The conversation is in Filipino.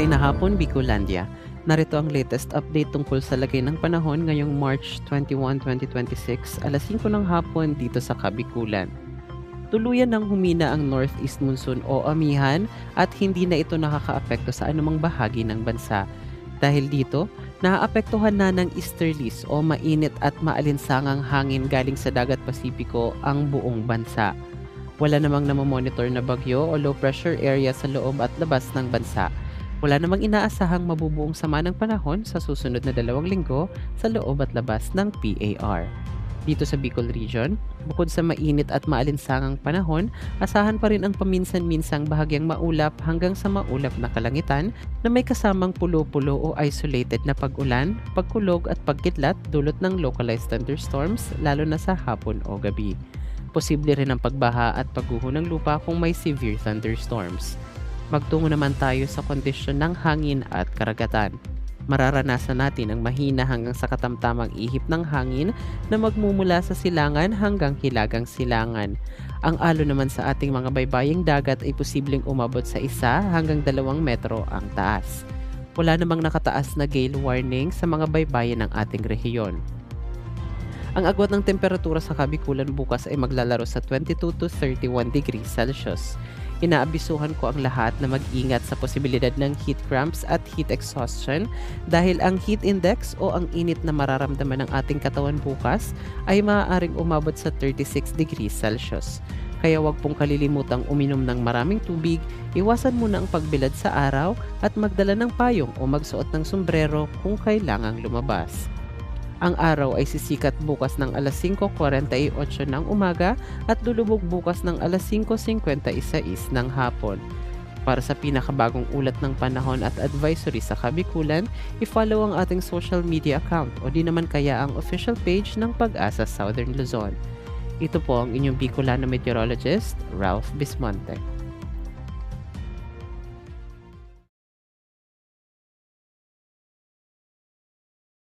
Mabuhay na hapon, Bicolandia. Narito ang latest update tungkol sa lagay ng panahon ngayong March 21, 2026, alas 5 ng hapon dito sa Kabikulan. Tuluyan nang humina ang northeast monsoon o amihan at hindi na ito nakakaapekto sa anumang bahagi ng bansa. Dahil dito, naaapektuhan na ng easterlies o mainit at maalinsangang hangin galing sa dagat Pasipiko ang buong bansa. Wala namang namomonitor na bagyo o low pressure area sa loob at labas ng bansa. Wala namang inaasahang mabubuong sama ng panahon sa susunod na 2 linggo sa loob at labas ng PAR. Dito sa Bicol Region, bukod sa mainit at maalinsangang panahon, asahan pa rin ang paminsan-minsang bahagyang maulap hanggang sa maulap na kalangitan na may kasamang pulo-pulo o isolated na pag-ulan, pagkulog at pagkidlat dulot ng localized thunderstorms lalo na sa hapon o gabi. Posible rin ang pagbaha at pagguho ng lupa kung may severe thunderstorms. Magtungo naman tayo sa kondisyon ng hangin at karagatan. Mararanasan natin ang mahina hanggang sa katamtamang ihip ng hangin na magmumula sa silangan hanggang hilagang silangan. Ang alon naman sa ating mga baybaying dagat ay posibleng umabot sa 1 hanggang 2 metro ang taas. Wala namang nakataas na gale warning sa mga baybayin ng ating rehiyon. Ang agwat ng temperatura sa Kabikulan bukas ay maglalaro sa 22 to 31 degrees Celsius. Inaabisuhan ko ang lahat na mag-ingat sa posibilidad ng heat cramps at heat exhaustion dahil ang heat index o ang init na mararamdaman ng ating katawan bukas ay maaaring umabot sa 36 degrees Celsius. Kaya huwag pong kalilimutang uminom ng maraming tubig, iwasan muna ang pagbilad sa araw at magdala ng payong o magsuot ng sombrero kung kailangang lumabas. Ang araw ay sisikat bukas ng alas 5:48 ng umaga at lulubog bukas ng alas 5:56 ng hapon. Para sa pinakabagong ulat ng panahon at advisory sa Kabikulan, i-follow ang ating social media account o di naman kaya ang official page ng Pag-asa Southern Luzon. Ito po ang inyong Bicolano meteorologist, Ralph Bismonte.